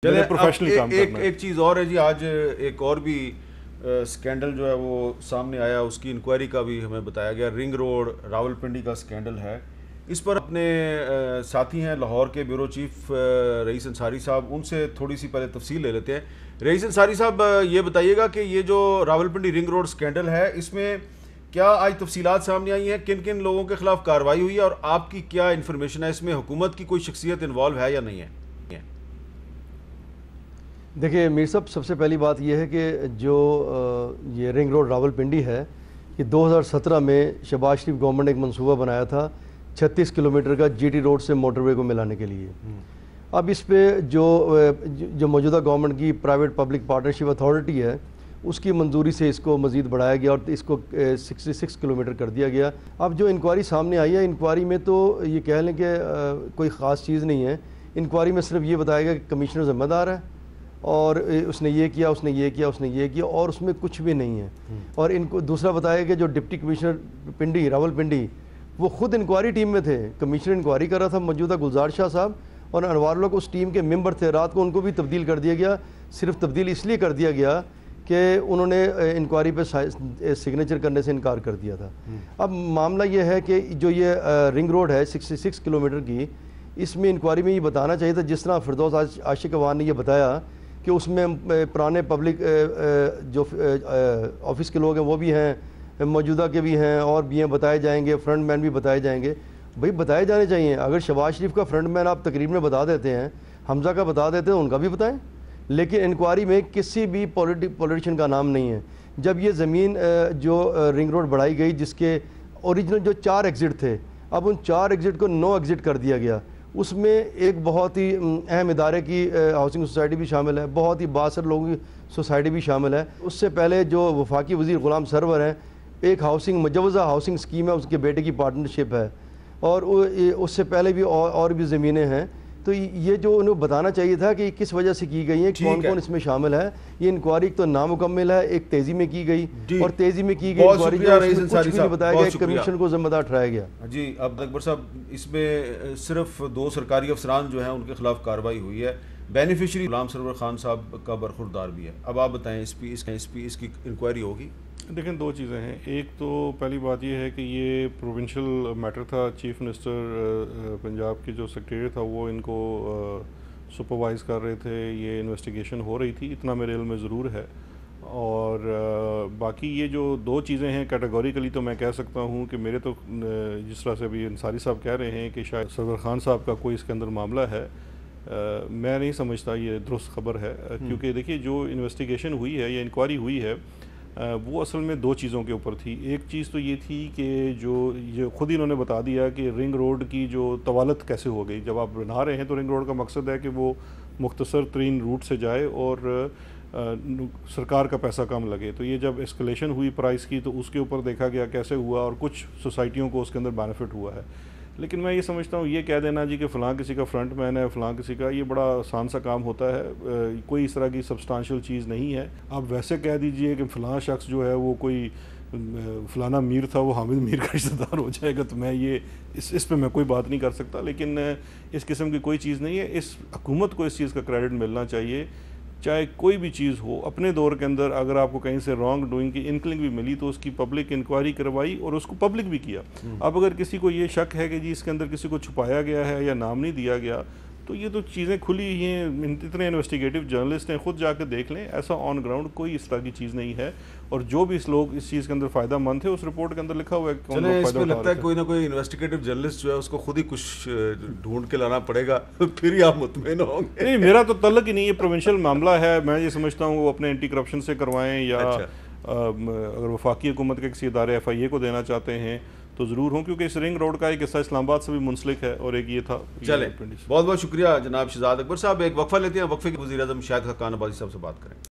چلیں پروفیشنل کام کرنا ہے۔ ایک چیز اور ہے جی، آج ایک اور بھی سکینڈل جو ہے وہ سامنے آیا، اس کی انکوائری کا بھی ہمیں بتایا گیا۔ رنگ روڈ راولپنڈی کا سکینڈل ہے، اس پر اپنے ساتھی ہیں لاہور کے بیورو چیف رئیس انصاری صاحب، ان سے تھوڑی سی پہلے تفصیل لے لیتے ہیں۔ رئیس انصاری صاحب، یہ بتائیے گا کہ یہ جو راولپنڈی رنگ روڈ سکینڈل ہے، اس میں کیا آج تفصیلات سامنے آئی ہیں؟ کن کن لوگوں کے خلاف کارروائی ہوئی ہے اور آپ کی کیا انفارمیشن ہے؟ اس میں حکومت کی کوئی شخصیت انوالو ہے یا نہیں ہے؟ دیکھیے میر صاحب، سب سے پہلی بات یہ ہے کہ جو یہ رنگ روڈ راولپنڈی ہے، یہ 2017 میں شہباز شریف گورنمنٹ نے ایک منصوبہ بنایا تھا 36 کلومیٹر کا جی ٹی روڈ سے موٹر وے کو ملانے کے لیے۔ اب اس پہ جو موجودہ گورنمنٹ کی پرائیویٹ پبلک پارٹنرشپ اتھارٹی ہے، اس کی منظوری سے اس کو مزید بڑھایا گیا اور اس کو 66 کلومیٹر کر دیا گیا۔ اب جو انکوائری سامنے آئی ہے، انکوائری میں تو یہ کہہ لیں کہ کوئی خاص چیز نہیں ہے۔ انکوائری میں صرف یہ بتایا گیا کہ کمشنر ذمہ دار ہے اور اس نے یہ کیا، اس نے یہ کیا، اس نے یہ کیا، اور اس میں کچھ بھی نہیں ہے۔ اور ان کو دوسرا بتایا کہ جو ڈپٹی کمشنر راولپنڈی، وہ خود انکوائری ٹیم میں تھے۔ کمشنر انکوائری کر رہا تھا موجودہ گلزار شاہ صاحب، اور انوار لوگ اس ٹیم کے ممبر تھے۔ رات کو ان کو بھی تبدیل کر دیا گیا، صرف تبدیل اس لیے کر دیا گیا کہ انہوں نے انکوائری پہ سگنیچر کرنے سے انکار کر دیا تھا۔ اب معاملہ یہ ہے کہ جو یہ رنگ روڈ ہے 66 کلومیٹر کی، اس میں انکوائری میں یہ بتانا چاہیے تھا، جس طرح فردوس عاشق اوان نے یہ بتایا کہ اس میں پرانے پبلک جو آفس کے لوگ ہیں وہ بھی ہیں، موجودہ کے بھی ہیں، اور بھی ہیں، بتائے جائیں گے، فرنٹ مین بھی بتائے جائیں گے۔ بھئی بتائے جانے چاہیے۔ اگر شہباز شریف کا فرنٹ مین آپ تقریب میں بتا دیتے ہیں، حمزہ کا بتا دیتے ہیں، ان کا بھی بتائیں، لیکن انکوائری میں کسی بھی پولیٹیشین کا نام نہیں ہے۔ جب یہ زمین جو رنگ روڈ بڑھائی گئی، جس کے اوریجنل جو 4 ایگزٹ تھے، اب ان 4 ایگزٹ کو 9 ایگزٹ کر دیا گیا۔ اس میں ایک بہت ہی اہم ادارے کی ہاؤسنگ سوسائٹی بھی شامل ہے، بہت ہی بااثر لوگوں کی سوسائٹی بھی شامل ہے۔ اس سے پہلے جو وفاقی وزیر غلام سرور ہیں، ایک مجوزہ ہاؤسنگ اسکیم ہے، اس کے بیٹے کی پارٹنرشپ ہے، اور اس سے پہلے بھی اور بھی زمینیں ہیں۔ تو یہ جو انہیں بتانا چاہیے تھا کہ کس وجہ سے کی گئی ہیں، کون کون اس میں شامل ہے۔ یہ انکوائری تو نامکمل ہے، ایک تیزی میں کی گئی، اور تیزی میں کی گئی انکوائری کچھ بھی نہیں بتایا گیا، کمیشن کو ذمہ دار ٹھہرایا گیا۔ جی، اب اکبر صاحب، اس میں صرف 2 سرکاری افسران جو ہیں ان کے خلاف کارروائی ہوئی ہے، بینیفیشری غلام سرور خان صاحب کا برخوردار بھی ہے۔ اب آپ بتائیں، اس کی انکوائری ہوگی؟ دیکھیں، 2 چیزیں ہیں۔ ایک تو پہلی بات یہ ہے کہ یہ پروونشل میٹر تھا۔ چیف منسٹر پنجاب کی جو سیکریٹری تھا، وہ ان کو سپروائز کر رہے تھے، یہ انویسٹیگیشن ہو رہی تھی، اتنا میرے علم میں ضرور ہے۔ اور باقی یہ جو 2 چیزیں ہیں، کیٹیگوریکلی تو میں کہہ سکتا ہوں کہ میرے تو جس طرح سے ابھی انصاری صاحب کہہ رہے ہیں کہ شاید سرور خان صاحب کا کوئی اس کے اندر معاملہ ہے، میں نہیں سمجھتا یہ درست خبر ہے۔ کیونکہ دیکھیے، جو انویسٹیگیشن ہوئی ہے یا انکوائری ہوئی ہے، وہ اصل میں 2 چیزوں کے اوپر تھی۔ ایک چیز تو یہ تھی کہ یہ خود ہی انہوں نے بتا دیا کہ رنگ روڈ کی جو طوالت کیسے ہو گئی۔ جب آپ بنا رہے ہیں تو رنگ روڈ کا مقصد ہے کہ وہ مختصر ترین روٹ سے جائے اور سرکار کا پیسہ کم لگے۔ تو یہ جب اسکلیشن ہوئی پرائس کی، تو اس کے اوپر دیکھا گیا کیسے ہوا، اور کچھ سوسائٹیوں کو اس کے اندر بینیفٹ ہوا ہے۔ لیکن میں یہ سمجھتا ہوں، یہ کہہ دینا جی کہ فلاں کسی کا فرنٹ مین ہے، فلاں کسی کا، یہ بڑا آسان سا کام ہوتا ہے۔ کوئی اس طرح کی سبسٹانشل چیز نہیں ہے۔ آپ ویسے کہہ دیجئے کہ فلاں شخص جو ہے وہ کوئی فلانا میر تھا، وہ حامد میر کا رشتہ دار ہو جائے گا، تو میں یہ اس پہ میں کوئی بات نہیں کر سکتا۔ لیکن اس قسم کی کوئی چیز نہیں ہے۔ اس حکومت کو اس چیز کا کریڈٹ ملنا چاہیے، چاہے کوئی بھی چیز ہو۔ اپنے دور کے اندر اگر آپ کو کہیں سے رانگ ڈوئنگ کی انکلنگ بھی ملی تو اس کی پبلک انکوائری کروائی اور اس کو پبلک بھی کیا۔ اب اگر کسی کو یہ شک ہے کہ جی اس کے اندر کسی کو چھپایا گیا ہے یا نام نہیں دیا گیا، تو یہ تو چیزیں کھلی ہیں، اتنے انویسٹیگیٹو جرنلسٹ ہیں، خود جا کے دیکھ لیں۔ ایسا آن گراؤنڈ کوئی اس طرح کی چیز نہیں ہے، اور جو بھی لوگ اس چیز کے اندر فائدہ مند تھے، اس رپورٹ کے اندر لکھا ہوا ہے کہ کون لوگ فائدہ اٹھا رہے تھے۔ لگتا ہے کوئی نہ کوئی انویسٹیگیٹو جرنلسٹ جو ہے اس کو خود ہی کچھ ڈھونڈ کے لانا پڑے گا، پھر ہی آپ مطمئن ہوں گے۔ نہیں، میرا تو تعلق ہی نہیں، یہ پروونشل معاملہ ہے۔ میں یہ سمجھتا ہوں وہ اپنے اینٹی کرپشن سے کروائیں، یا اگر وفاقی حکومت کے کسی ادارے FIA کو دینا چاہتے ہیں تو ضرور ہوں، کیونکہ اس رنگ روڈ کا ایک حصہ اسلام آباد سے بھی منسلک ہے، اور ایک یہ تھا۔ چلیں، بہت بہت شکریہ جناب شہزاد اکبر صاحب۔ ایک وقفہ لیتے ہیں، وقفے کے وزیر اعظم شاہد خاقان عباسی صاحب سے بات کریں۔